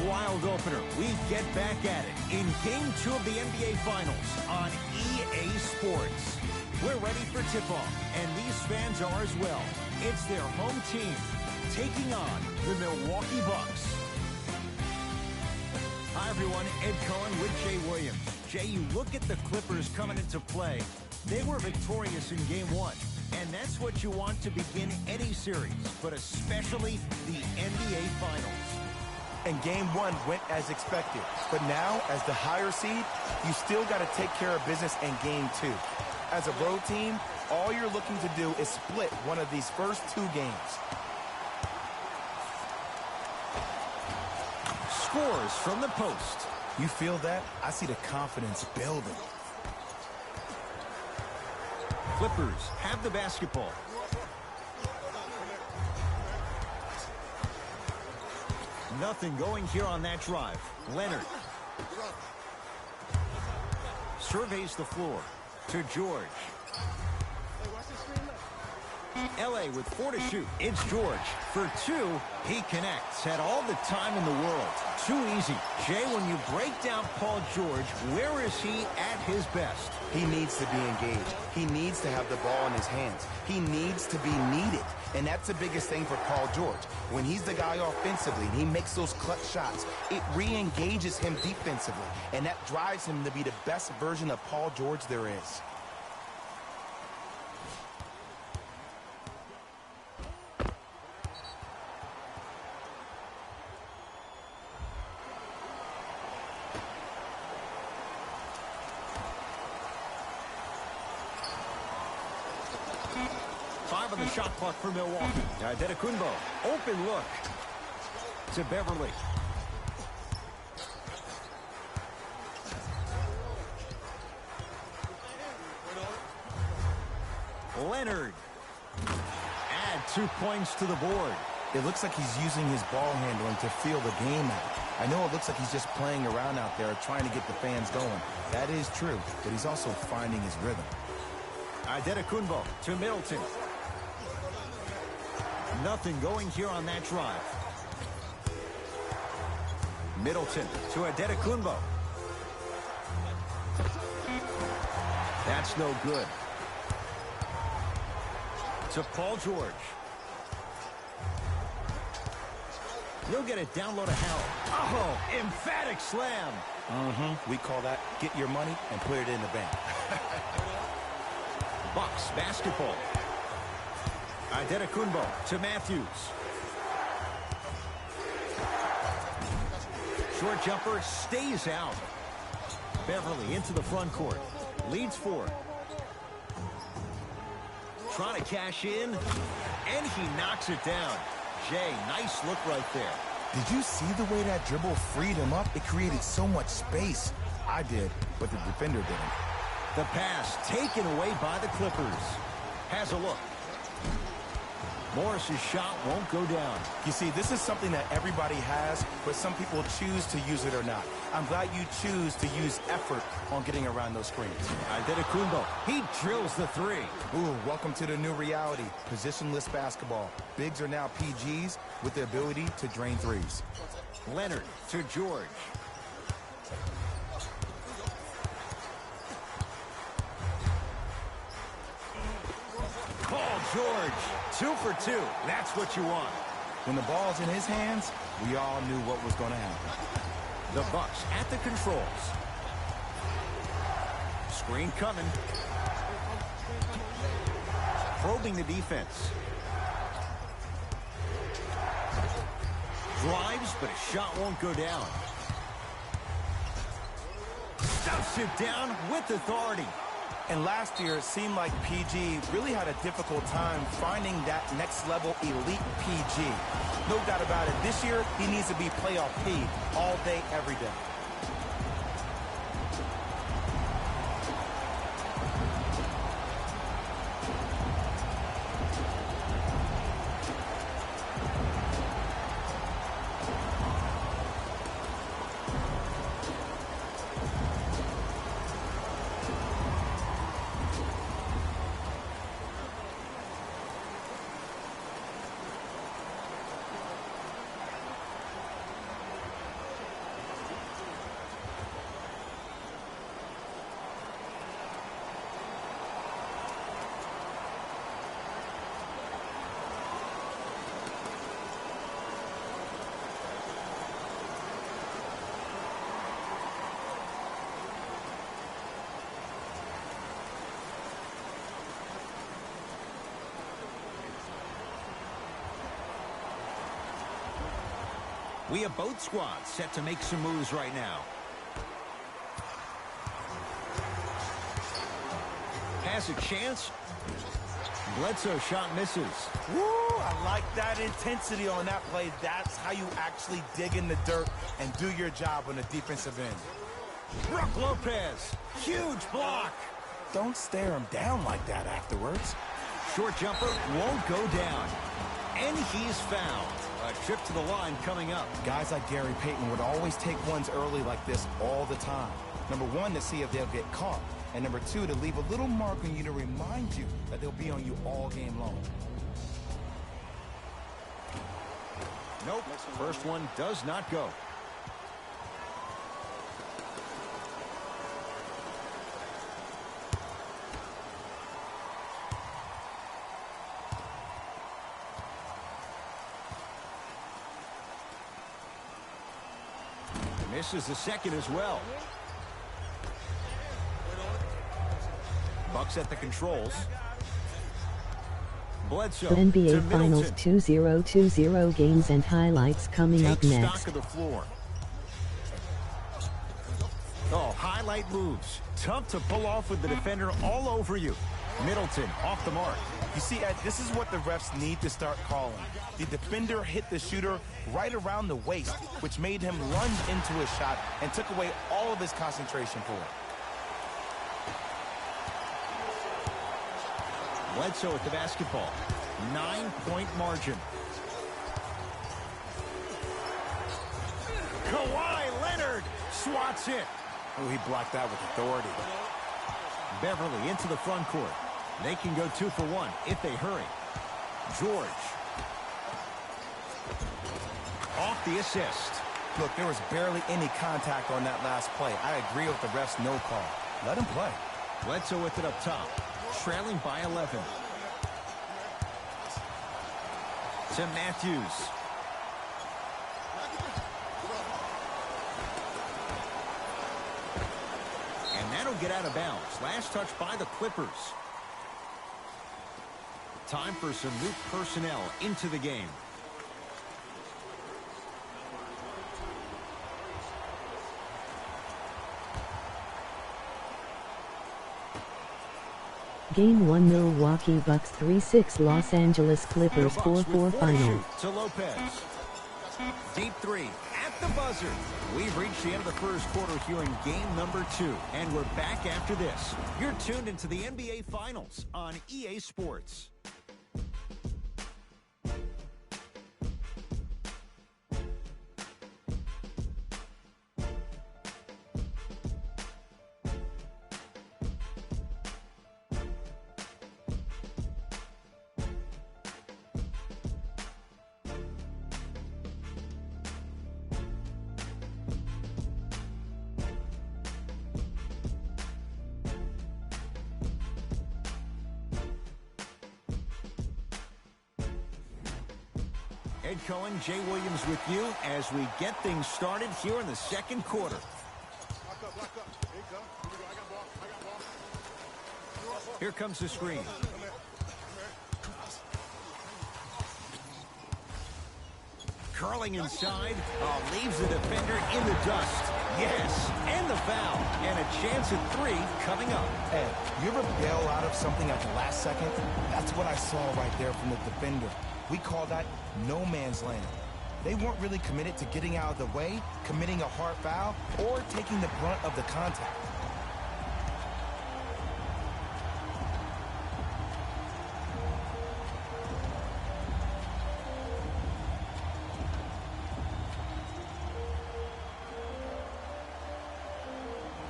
wild opener. We get back at it in Game 2 of the NBA Finals on EA Sports. We're ready for tip-off, and these fans are as well. It's their home team taking on the Milwaukee Bucks. Hi, everyone. Ed Cohen with Jay Williams. Jay, you look at the Clippers coming into play. They were victorious in Game 1, and that's what you want to begin any series, but especially the NBA Finals. And Game 1 went as expected. But now, as the higher seed, you still got to take care of business in Game 2. As a road team, all you're looking to do is split one of these first 2 games. Scores from the post. You feel that? I see the confidence building. Clippers have the basketball. Nothing going here on that drive. Leonard surveys the floor to George. LA with 4 to shoot. It's George for 2. He connects. Had all the time in the world. Too easy. Jay, when you break down Paul George, where is he at his best? He needs to be engaged. He needs to have the ball in his hands. He needs to be needed. And that's the biggest thing for Paul George. When he's the guy offensively and he makes those clutch shots, it re-engages him defensively. And that drives him to be the best version of Paul George there is. On the shot clock for Milwaukee. Antetokounmpo, open look to Beverly. Leonard. Add 2 points to the board. It looks like he's using his ball handling to feel the game out. I know it looks like he's just playing around out there trying to get the fans going. That is true, but he's also finding his rhythm. Antetokounmpo to Middleton. Nothing going here on that drive. Middleton to Antetokounmpo. That's no good. To Paul George. He'll get it down low to Howard. Oh, emphatic slam. We call that get your money and put it in the bank. Bucks basketball. Antetokounmpo to Matthews. Short jumper stays out. Beverly into the front court. Leads 4. Trying to cash in. And he knocks it down. Jay, nice look right there. Did you see the way that dribble freed him up? It created so much space. I did, but the defender didn't. The pass taken away by the Clippers. Has a look. Morris's shot won't go down. You see, this is something that everybody has, but some people choose to use it or not. I'm glad you choose to use effort on getting around those screens. Antetokounmpo, he drills the 3. Ooh, welcome to the new reality. Positionless basketball. Bigs are now PGs with the ability to drain 3s. Leonard to George. Paul George, 2 for 2. That's what you want. When the ball's in his hands, we all knew what was going to happen. The Bucks at the controls. Screen coming. Probing the defense. Drives, but a shot won't go down. Stuffs it down with authority. And last year, it seemed like PG really had a difficult time finding that next-level elite PG. No doubt about it, this year, he needs to be playoff P all day, every day. We have both squads set to make some moves right now. Has a chance. Bledsoe shot misses. Woo, I like that intensity on that play. That's how you actually dig in the dirt and do your job on the defensive end. Brook Lopez, huge block. Don't stare him down like that afterwards. Short jumper won't go down. And he's fouled. A trip to the line coming up. Guys like Gary Payton would always take ones early like this all the time. Number one, to see if they'll get caught. And number two, to leave a little mark on you to remind you that they'll be on you all game long. Nope, first one does not go. Misses the second as well. Bucks at the controls. Bledsoe NBA Finals 2020 games and highlights coming up next. Stock of the floor. Oh, highlight moves. Tough to pull off with the defender all over you. Middleton off the mark. You see, Ed, this is what the refs need to start calling. The defender hit the shooter right around the waist, which made him lunge into his shot and took away all of his concentration for it. Bledsoe with the basketball. 9-point margin. Kawhi Leonard swats it. Oh, he blocked that with authority. Beverly into the front court. They can go 2 for 1 if they hurry. George. Off the assist. Look, there was barely any contact on that last play. I agree with the ref's no call. Let him play. Bledsoe with it up top. Trailing by 11. To Matthews. And that'll get out of bounds. Last touch by the Clippers. Time for some new personnel into the game. Game 1 Milwaukee Bucks 3-6 Los Angeles Clippers 4-4 final. To Lopez. Deep three at the buzzer. We've reached the end of the first quarter here in game number 2. And we're back after this. You're tuned into the NBA Finals on EA Sports. Ed Cohen, Jay Williams with you as we get things started here in the second quarter. Here comes the screen. Curling inside, leaves the defender in the dust. Yes, and the foul. And a chance at 3 coming up. Ed, you ever bail out of something at the last second? That's what I saw right there from the defender. We call that no man's land. They weren't really committed to getting out of the way, committing a hard foul, or taking the brunt of the contact.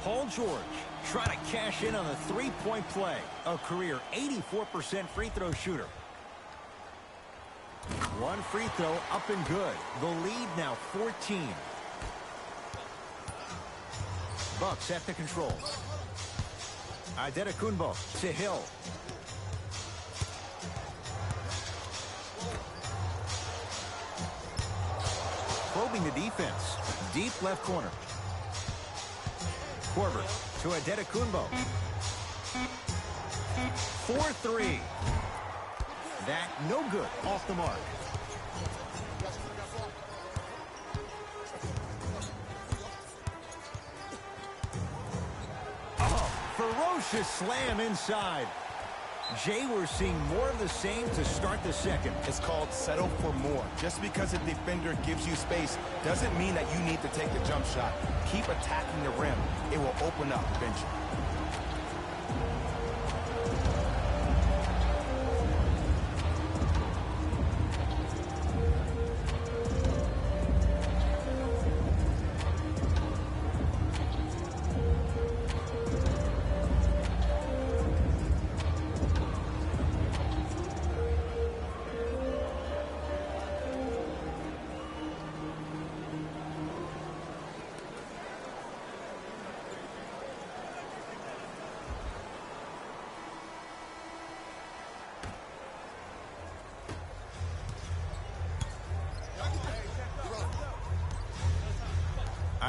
Paul George trying to cash in on a three-point play. A career 84% free throw shooter. One free throw up and good. The lead now 14. Bucks at the controls. Antetokounmpo to Hill. Probing the defense. Deep left corner. Korver to Antetokounmpo. 4-3. That no good. Off the mark. Ferocious slam inside. Jay, we're seeing more of the same to start the second. It's called settle for more. Just because a defender gives you space doesn't mean that you need to take the jump shot. Keep attacking the rim. It will open up eventually.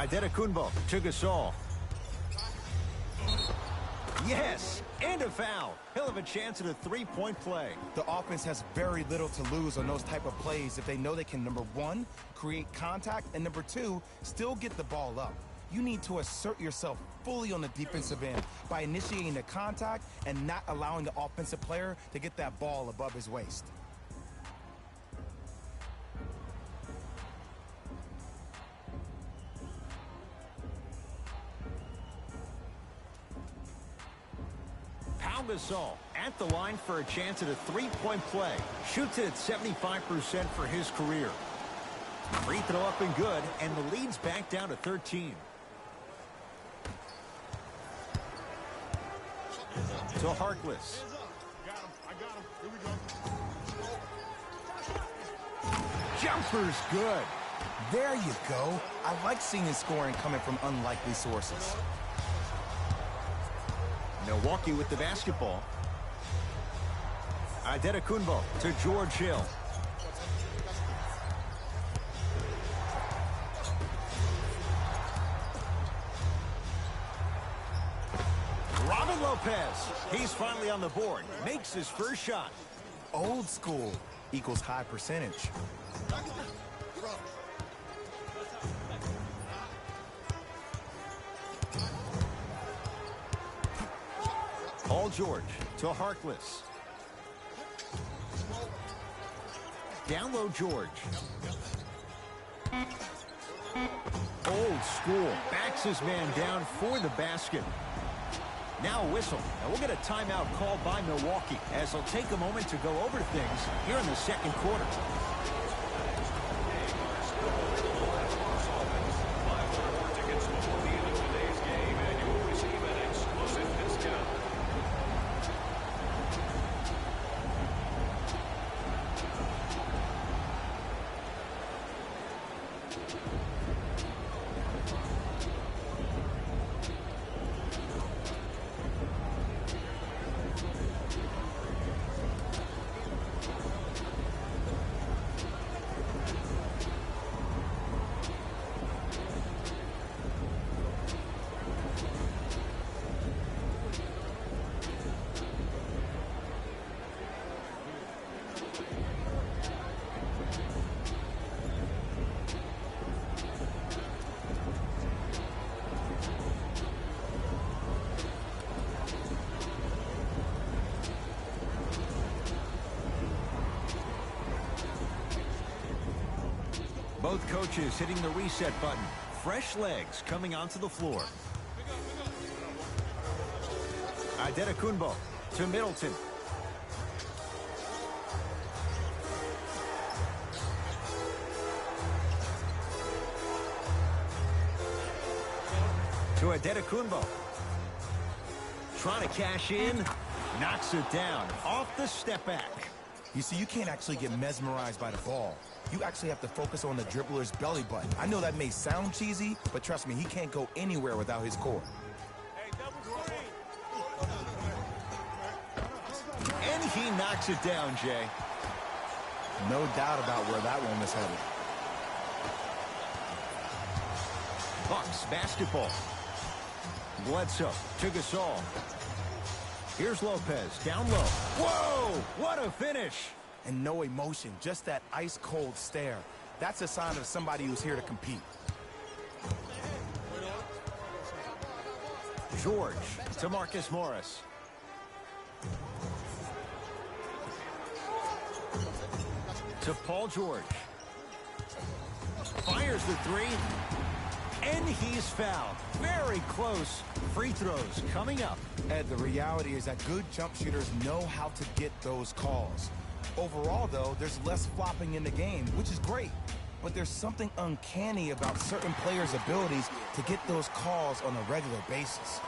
Adetokunbo to Gasol. Yes, and a foul. He'll have a chance at a three-point play. The offense has very little to lose on those type of plays if they know they can, number one, create contact, and number two, still get the ball up. You need to assert yourself fully on the defensive end by initiating the contact and not allowing the offensive player to get that ball above his waist. Gasol at the line for a chance at a three-point play. Shoots it at 75% for his career. Free throw up and good, and the lead's back down to 13. To Harkless. Jumper's good. There you go. I like seeing scoring coming from unlikely sources. Milwaukee with the basketball. Adetokunbo to George Hill. Robin Lopez. He's finally on the board. Makes his first shot. Old school equals high percentage. Paul George to Harkless. Down low George. Old school. Backs his man down for the basket. Now a whistle. And we'll get a timeout called by Milwaukee as they'll take a moment to go over things here in the second quarter. Both coaches hitting the reset button. Fresh legs coming onto the floor. Adetokunbo to Middleton. To Adetokunbo. Trying to cash in. Knocks it down. Off the step back. You see, you can't actually get mesmerized by the ball. You actually have to focus on the dribbler's belly button. I know that may sound cheesy, but trust me, he can't go anywhere without his core. And he knocks it down, Jay. No doubt about where that one was headed. Bucks basketball. Bledsoe to Gasol. Here's Lopez down low. Whoa! What a finish! And no emotion, just that ice-cold stare. That's a sign of somebody who's here to compete. George to Marcus Morris. To Paul George. Fires the three. And he's fouled. Very close. Free throws coming up. And the reality is that good jump shooters know how to get those calls. Overall, though, there's less flopping in the game, which is great. But there's something uncanny about certain players' abilities to get those calls on a regular basis.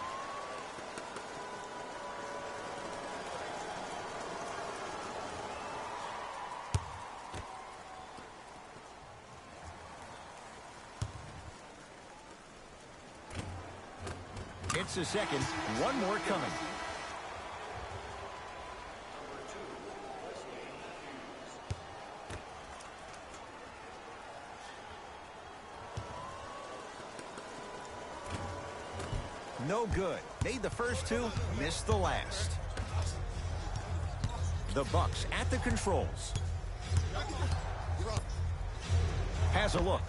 It's a second. One more coming. No good. Made the first two, missed the last. The Bucks at the controls. Has a look.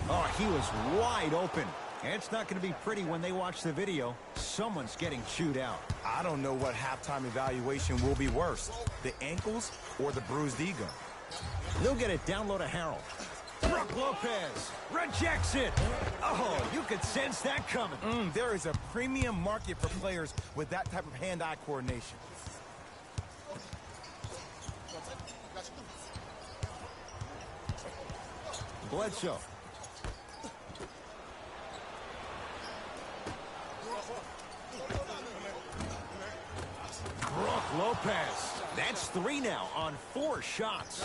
Oh, he was wide open. It's not going to be pretty when they watch the video. Someone's getting chewed out. I don't know what halftime evaluation will be worse, the ankles or the bruised ego. They'll get it down low to Harold. Brook Lopez rejects it. Oh, you could sense that coming. There is a premium market for players with that type of hand-eye coordination. Bledsoe. Brook Lopez. That's 3 now on 4 shots.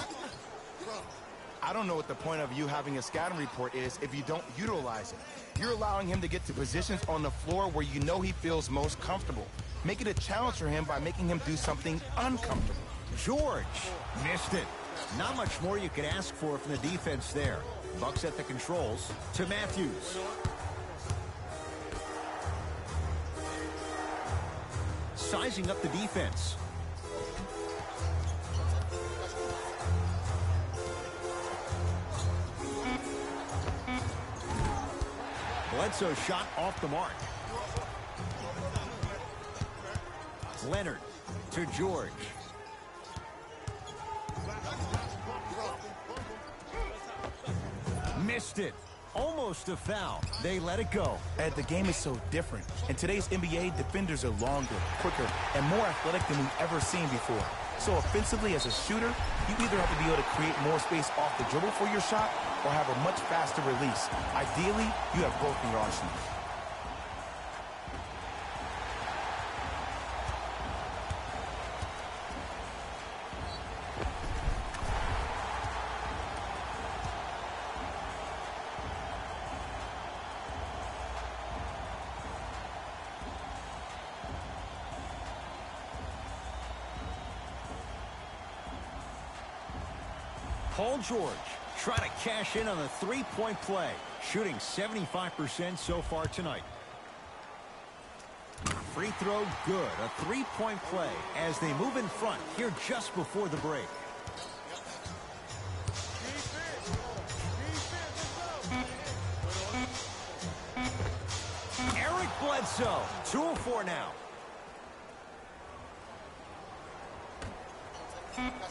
I don't know what the point of you having a scouting report is if you don't utilize it. You're allowing him to get to positions on the floor where you know he feels most comfortable. Make it a challenge for him by making him do something uncomfortable. George missed it. Not much more you could ask for from the defense there. Bucks at the controls to Matthews. Sizing up the defense. Bledsoe shot off the mark. Leonard to George. Missed it. Almost a foul. They let it go. And the game is so different. In today's NBA, defenders are longer, quicker, and more athletic than we've ever seen before. So offensively, as a shooter, you either have to be able to create more space off the dribble for your shot or have a much faster release. Ideally, you have both in your arsenal. Paul George trying to cash in on the three-point play, shooting 75% so far tonight. Free throw good, a three-point play as they move in front here just before the break. Eric Bledsoe, 2 of 4 now.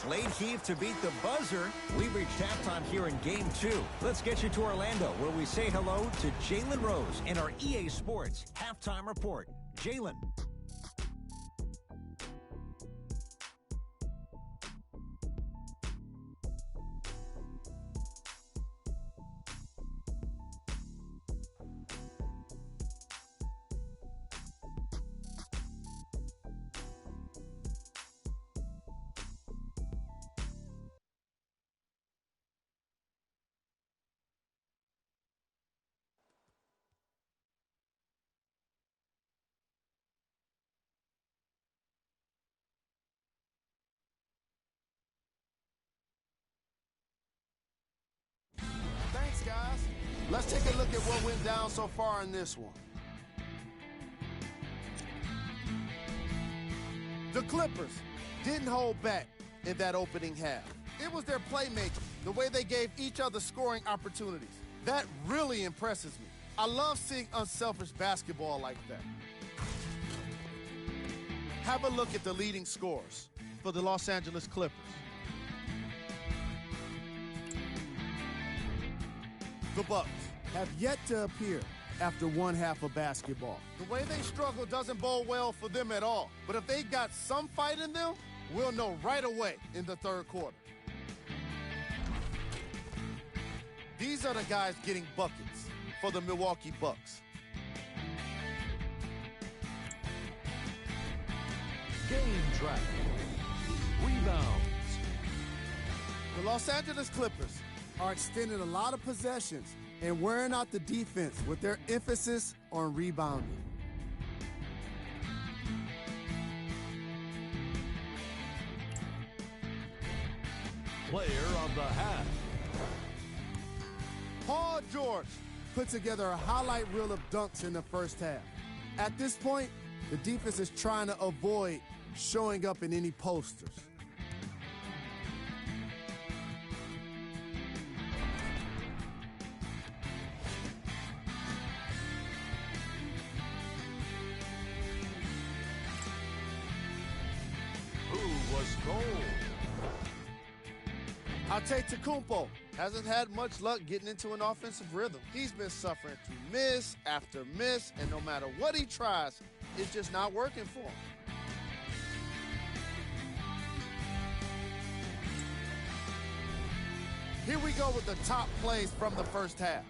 Late heave to beat the buzzer. We've reached halftime here in Game 2. Let's get you to Orlando, where we say hello to Jalen Rose in our EA Sports Halftime Report. Jalen. Thanks, guys. Let's take a look at what went down so far in this one. The Clippers didn't hold back in that opening half. It was their playmaking, the way they gave each other scoring opportunities. That really impresses me. I love seeing unselfish basketball like that. Have a look at the leading scorers for the Los Angeles Clippers. The Bucks have yet to appear after one half of basketball. The way they struggle doesn't bode well for them at all. But if they got some fight in them, we'll know right away in the third quarter. These are the guys getting buckets for the Milwaukee Bucks. Game track. Rebounds. The Los Angeles Clippers are extending a lot of possessions and wearing out the defense with their emphasis on rebounding. Player of the half. Paul George put together a highlight reel of dunks in the first half. At this point, the defense is trying to avoid showing up in any posters. Who was gold? Antetokounmpo hasn't had much luck getting into an offensive rhythm. He's been suffering through miss after miss, and no matter what he tries, it's just not working for him. Here we go with the top plays from the first half.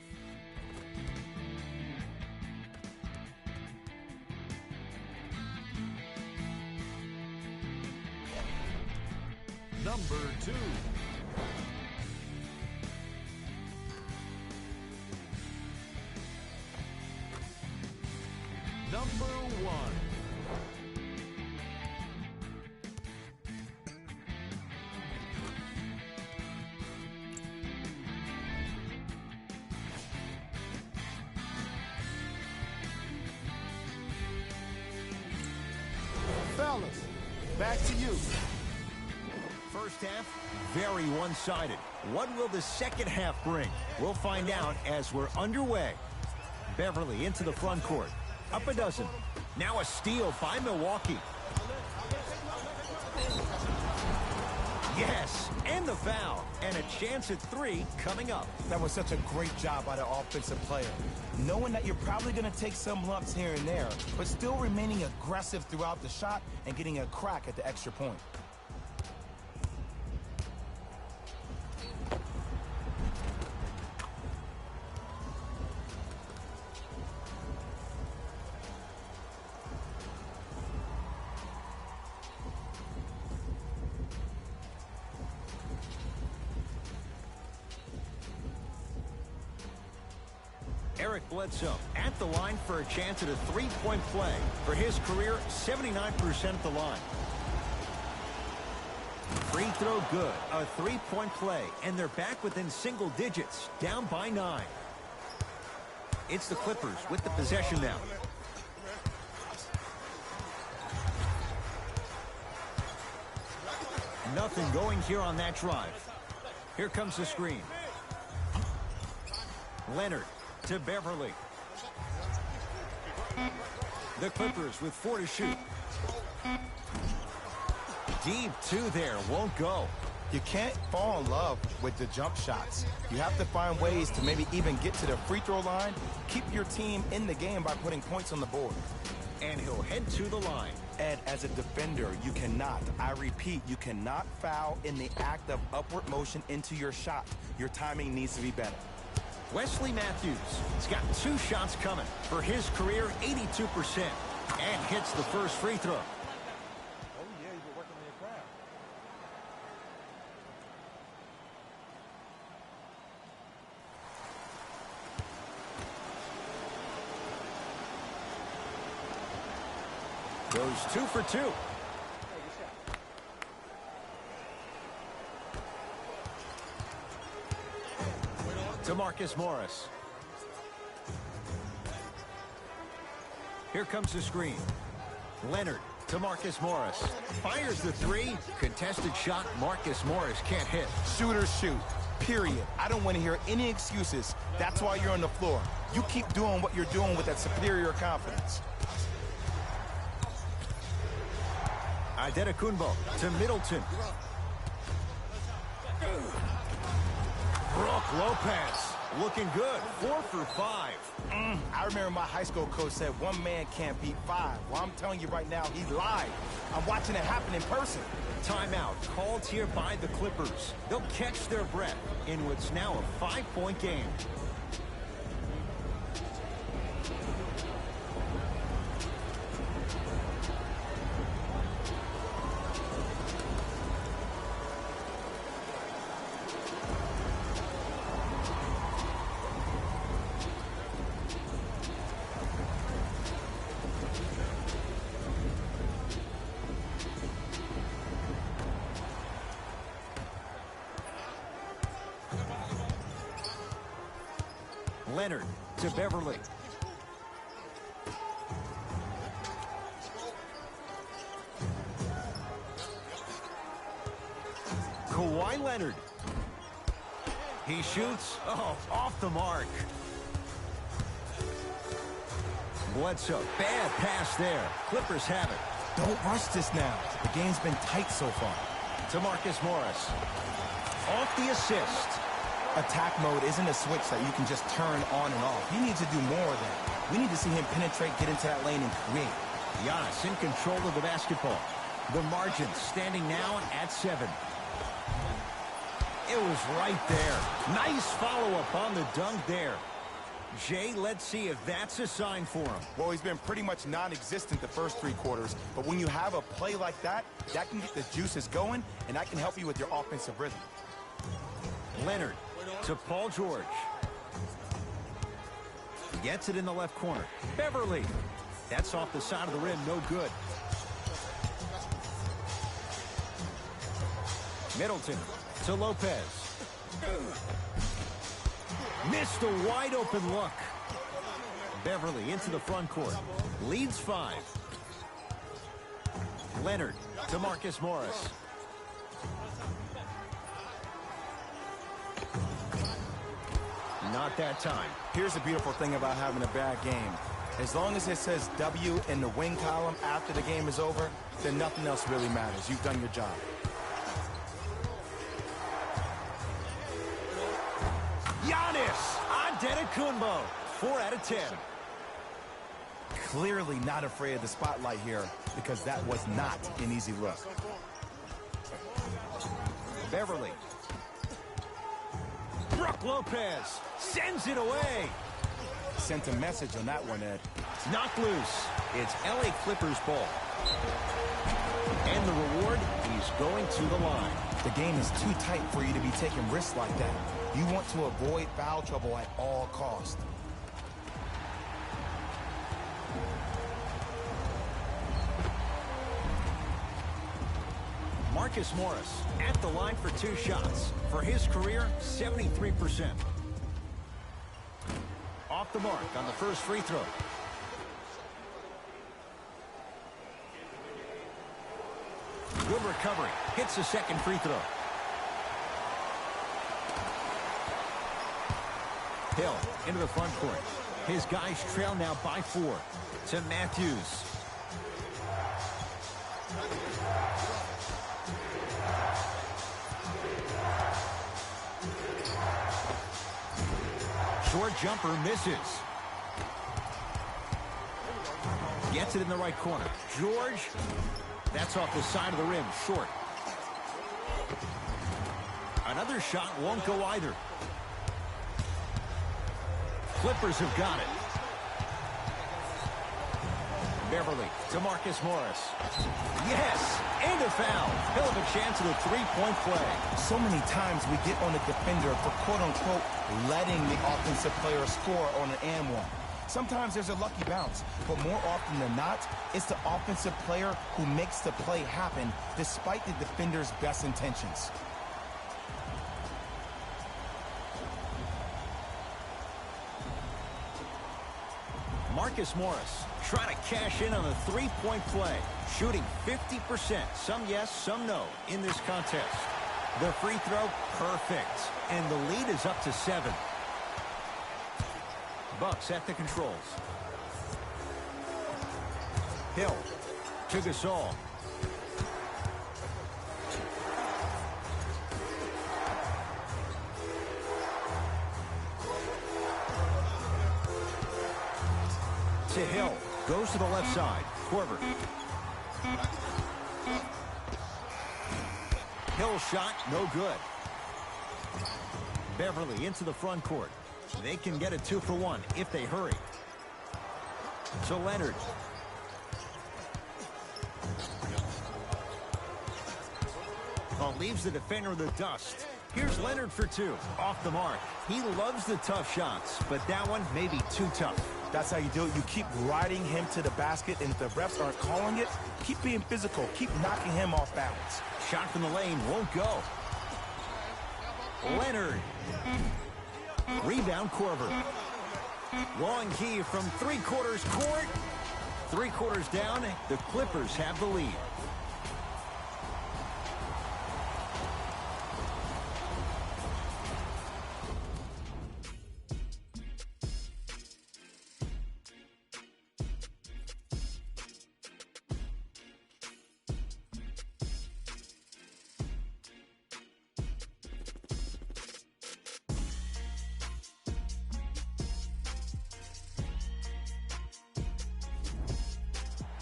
Number 2. Number 1. Fellas, back to you. First half, very one-sided. What will the second half bring? We'll find out as we're underway. Beverly into the front court. Up a dozen. Now a steal by Milwaukee. Yes, and the foul. And a chance at 3 coming up. That was such a great job by the offensive player. Knowing that you're probably going to take some lumps here and there, but still remaining aggressive throughout the shot and getting a crack at the extra point. Eric Bledsoe at the line for a chance at a three-point play. For his career, 79% at the line. Free throw good. A three-point play. And they're back within single digits. Down by 9. It's the Clippers with the possession now. Nothing going here on that drive. Here comes the screen. Leonard to Beverly. The Clippers with 4 to shoot. Deep 2 there, won't go. You can't fall in love with the jump shots. You have to find ways to maybe even get to the free throw line, keep your team in the game by putting points on the board. And he'll head to the line. Ed, as a defender, you cannot, I repeat, you cannot foul in the act of upward motion into your shot. Your timing needs to be better. Wesley Matthews has got 2 shots coming. For his career, 82%. And hits the first free throw. Oh, yeah, you've been working on your craft. Goes 2 for 2. To Marcus Morris. Here comes the screen. Leonard to Marcus Morris. Fires the 3. Contested shot. Marcus Morris can't hit. Shooters shoot. Period. I don't want to hear any excuses. That's why you're on the floor. You keep doing what you're doing with that superior confidence. Antetokounmpo to Middleton. Brook Lopez looking good. 4 for 5. I remember my high school coach said one man can't beat 5. Well, I'm telling you right now, he lied. I'm watching it happen in person. Timeout called here by the Clippers. They'll catch their breath in what's now a 5-point game. Leonard to Beverly. Kawhi Leonard. He shoots. Oh, off the mark. Bledsoe. Bad pass there. Clippers have it. Don't rush this now. The game's been tight so far. To Marcus Morris. Off the assist. Attack mode isn't a switch that you can just turn on and off. He needs to do more of that. We need to see him penetrate, get into that lane, and create. Giannis in control of the basketball. The margin standing now at 7. It was right there. Nice follow-up on the dunk there. Jay, let's see if that's a sign for him. Well, he's been pretty much non-existent the first 3 quarters, but when you have a play like that, that can get the juices going, and that can help you with your offensive rhythm. Leonard to Paul George. Gets it in the left corner. Beverly. That's off the side of the rim. No good. Middleton to Lopez. Missed a wide open look. Beverly into the front court. Leads 5. Leonard to Marcus Morris. Not that time. Here's the beautiful thing about having a bad game. As long as it says W in the win column after the game is over, then nothing else really matters. You've done your job. Giannis Antetokounmpo. 4 out of 10. Clearly not afraid of the spotlight here because that was not an easy look. Beverly. Brook Lopez sends it away. Sent a message on that one, Ed. Knocked loose. It's LA Clippers ball. And the reward, he's going to the line. The game is too tight for you to be taking risks like that. You want to avoid foul trouble at all costs. Marcus Morris at the line for 2 shots. For his career, 73%. Off the mark on the first free throw. Good recovery. Hits the second free throw. Hill into the front court. His guys trail now by 4. To Matthews. Short jumper misses. Gets it in the right corner. George. That's off the side of the rim. Short. Another shot won't go either. Clippers have got it. Beverly to Marcus Morris. Yes! And a foul. He'll have a chance at a 3-point play. So many times we get on the defender for quote-unquote letting the offensive player score on an and one. Sometimes there's a lucky bounce, but more often than not, it's the offensive player who makes the play happen despite the defender's best intentions. Marcus Morris trying to cash in on a 3-point play. Shooting 50%. Some yes, some no in this contest. The free throw, perfect. And the lead is up to 7. Bucks at the controls. Hill to Gasol. To Hill. Goes to the left side. Korver. Hill shot, no good. Beverly into the front court. They can get a 2-for-1 if they hurry. To Leonard. Well, leaves the defender in the dust. Here's Leonard for 2. Off the mark. He loves the tough shots, but that one may be too tough. That's how you do it. You keep riding him to the basket, and if the refs aren't calling it, keep being physical. Keep knocking him off balance. Shot from the lane won't go. Leonard. Rebound, Korver. Long key from three-quarters court. 3/4 down, the Clippers have the lead.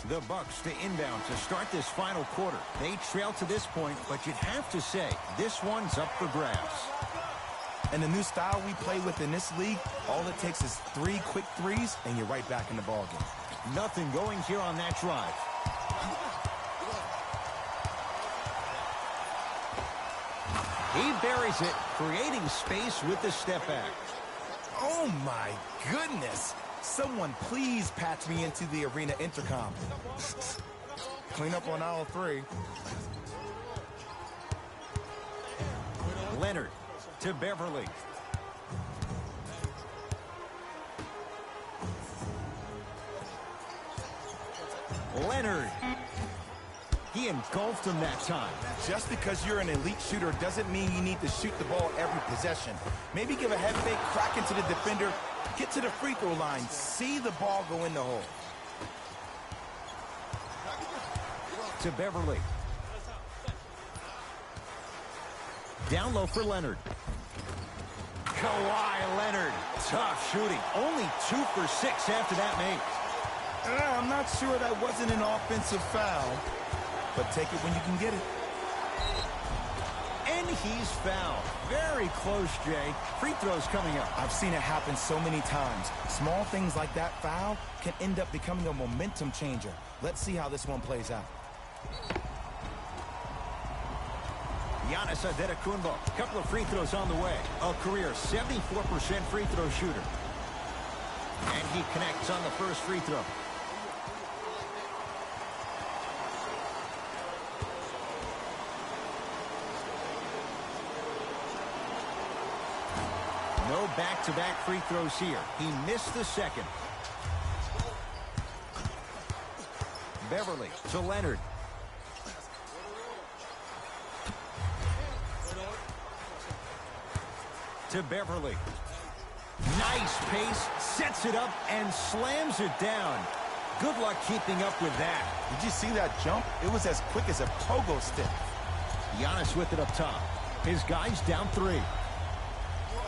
The Bucks to inbound to start this final quarter. They trail to this point, but you'd have to say this one's up for grabs. And the new style we play with in this league, all it takes is 3 quick threes, and you're right back in the ballgame. Nothing going here on that drive. He buries it, creating space with the step back. Oh, my goodness. Someone please patch me into the arena intercom. Clean up on aisle 3. Leonard to Beverly. Leonard. He engulfed him that time. Just because you're an elite shooter doesn't mean you need to shoot the ball every possession. Maybe give a head fake, crack into the defender, get to the free throw line, see the ball go in the hole. To Beverly. Down low for Leonard. Kawhi Leonard. Tough shooting. Only 2 for 6 after that make. I'm not sure that wasn't an offensive foul, but take it when you can get it. And he's fouled. Very close, Jay. Free throws coming up. I've seen it happen so many times. Small things like that foul can end up becoming a momentum changer. Let's see how this one plays out. Giannis Antetokounmpo. Couple of free throws on the way. A career 74% free throw shooter. And he connects on the first free throw. No back-to-back free throws here. He missed the second. Beverly to Leonard. To Beverly. Nice pace, sets it up, and slams it down. Good luck keeping up with that. Did you see that jump? It was as quick as a pogo stick. Giannis with it up top. His guy's down 3.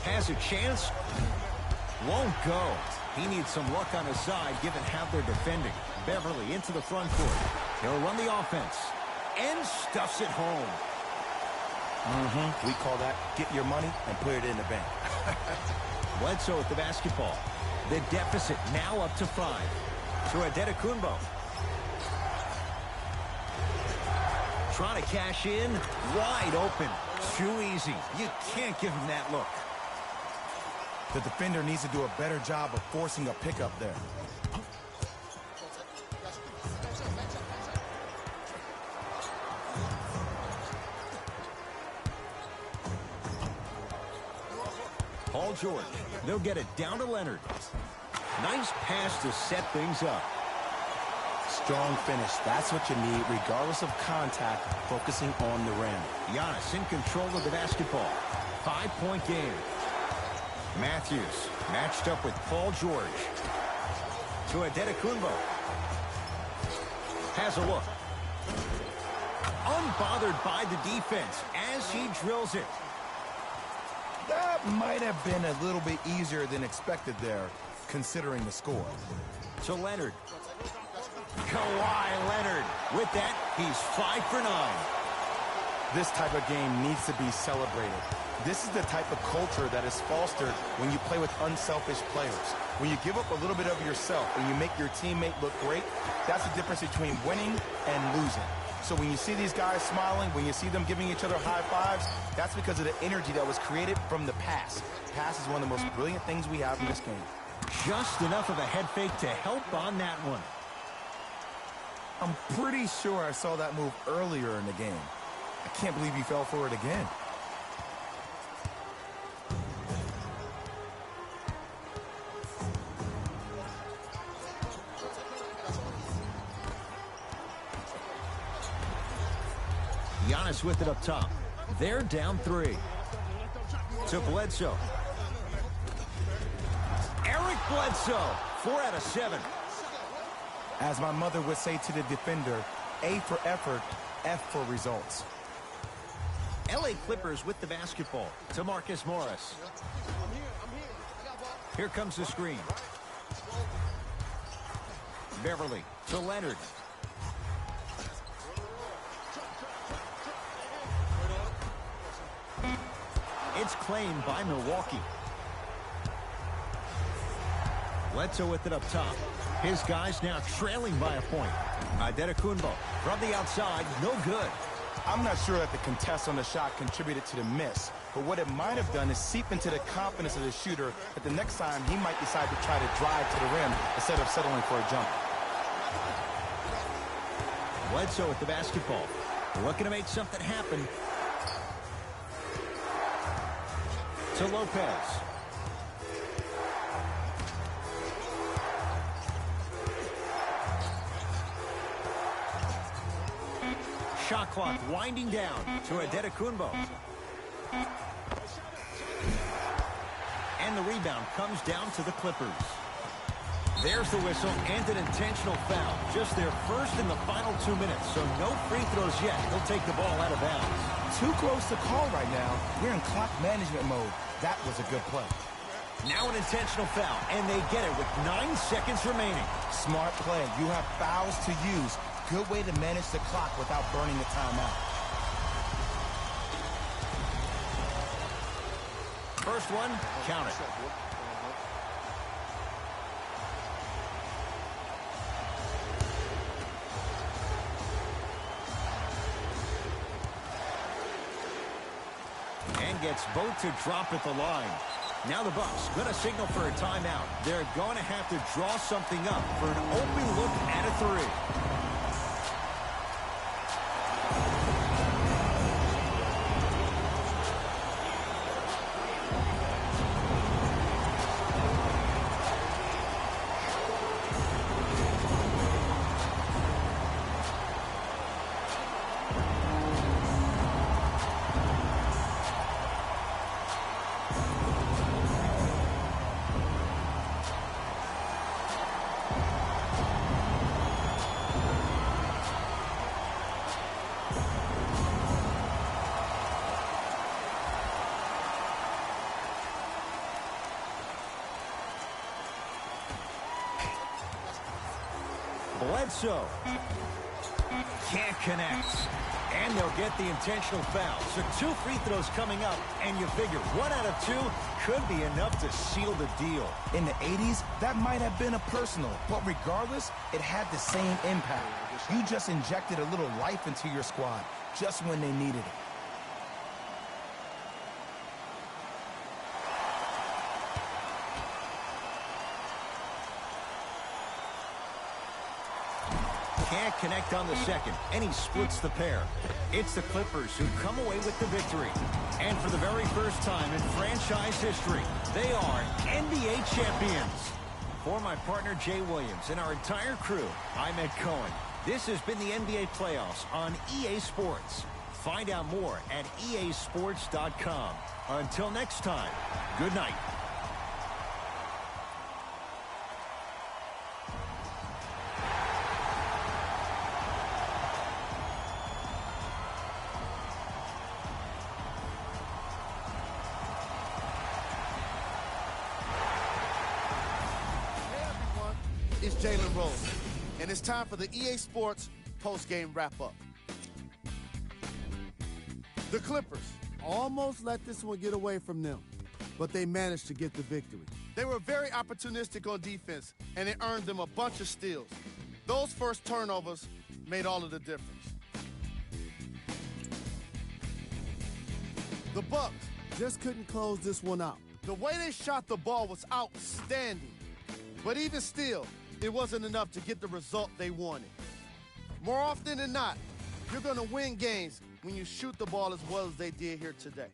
Has a chance. Won't go. He needs some luck on his side given how they're defending. Beverly into the front court. He'll run the offense. And stuffs it home. We call that get your money and put it in the bank. Bledsoe with the basketball. The deficit now up to 5. To Antetokounmpo. Trying to cash in. Wide open. Too easy. You can't give him that look. The defender needs to do a better job of forcing a pickup there. Paul George. They'll get it down to Leonard. Nice pass to set things up. Strong finish. That's what you need, regardless of contact, focusing on the rim. Giannis in control of the basketball. 5-point game. Matthews matched up with Paul George. To Antetokounmpo. Has a look. Unbothered by the defense as he drills it. That might have been a little bit easier than expected there, considering the score. to Leonard. Kawhi Leonard. With that, he's 5 for 9. This type of game needs to be celebrated. This is the type of culture that is fostered when you play with unselfish players. When you give up a little bit of yourself and you make your teammate look great, that's the difference between winning and losing. So when you see these guys smiling, when you see them giving each other high fives, that's because of the energy that was created from the pass. Pass is one of the most brilliant things we have in this game. Just enough of a head fake to help on that one. I'm pretty sure I saw that move earlier in the game. I can't believe he fell for it again. Giannis with it up top. They're down 3. To Bledsoe. Eric Bledsoe. 4 out of 7. As my mother would say to the defender, A for effort, F for results. LA Clippers with the basketball to Marcus Morris. Here comes the screen. Beverly to Leonard. It's claimed by Milwaukee. Bledsoe with it up top. His guys now trailing by a point. Antetokounmpo from the outside, no good. I'm not sure that the contest on the shot contributed to the miss, but what it might have done is seep into the confidence of the shooter that the next time he might decide to try to drive to the rim instead of settling for a jumper. Bledsoe with the basketball. Looking to make something happen. To Lopez. Shot clock winding down to Antetokounmpo. And the rebound comes down to the Clippers. There's the whistle and an intentional foul. Just their first in the final 2 minutes, so no free throws yet. He'll take the ball out of bounds. Too close to call right now. We're in clock management mode. That was a good play. Now an intentional foul, and they get it with 9 seconds remaining. Smart play. You have fouls to use. Good way to manage the clock without burning the timeout. First one, count it. And gets both to drop at the line. Now the Bucks going to signal for a timeout. They're going to have to draw something up for an open look at a 3. Bledsoe can't connect, and they'll get the intentional foul. So 2 free throws coming up, and you figure 1 out of 2 could be enough to seal the deal. In the 80s, that might have been a personal, but regardless, it had the same impact. You just injected a little life into your squad just when they needed it. Can't connect on the second, and he splits the pair. It's the Clippers who come away with the victory. And for the very first time in franchise history, they are NBA champions. For my partner Jay Williams and our entire crew, I'm Ed Cohen. This has been the NBA playoffs on EA Sports. Find out more at easports.com. Until next time, good night. is Jalen Rose, and it's time for the EA Sports post-game wrap-up. The Clippers almost let this one get away from them, but they managed to get the victory. They were very opportunistic on defense, and it earned them a bunch of steals. Those first turnovers made all of the difference. The Bucks just couldn't close this one out. The way they shot the ball was outstanding, but even still, it wasn't enough to get the result they wanted. More often than not, you're going to win games when you shoot the ball as well as they did here today.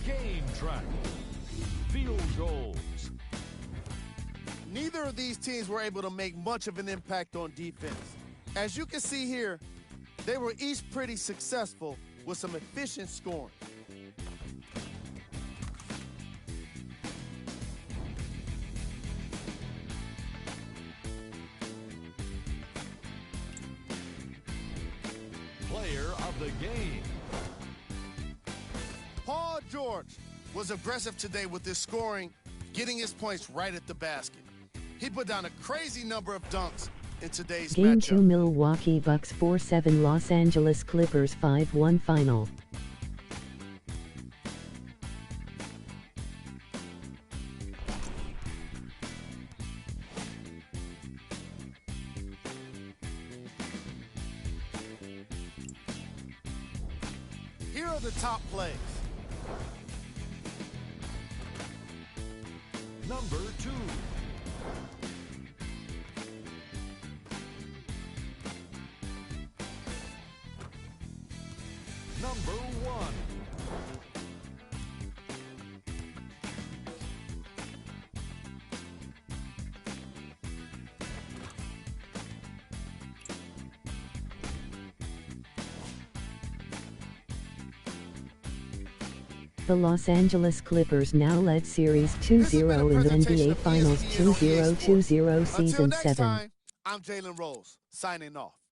Game track. Field goals. Neither of these teams were able to make much of an impact on defense. As you can see here, they were each pretty successful with some efficient scoring. Player of the game. Paul George was aggressive today with his scoring, getting his points right at the basket. He put down a crazy number of dunks in today's Game matchup. 2 Milwaukee Bucks 4-7 Los Angeles Clippers 5-1 final. Here are the top plays. Number 2. Number 1. The Los Angeles Clippers now led Series 2-0 in the NBA Finals 2020 Until Season next 7. time, I'm Jalen Rose, signing off.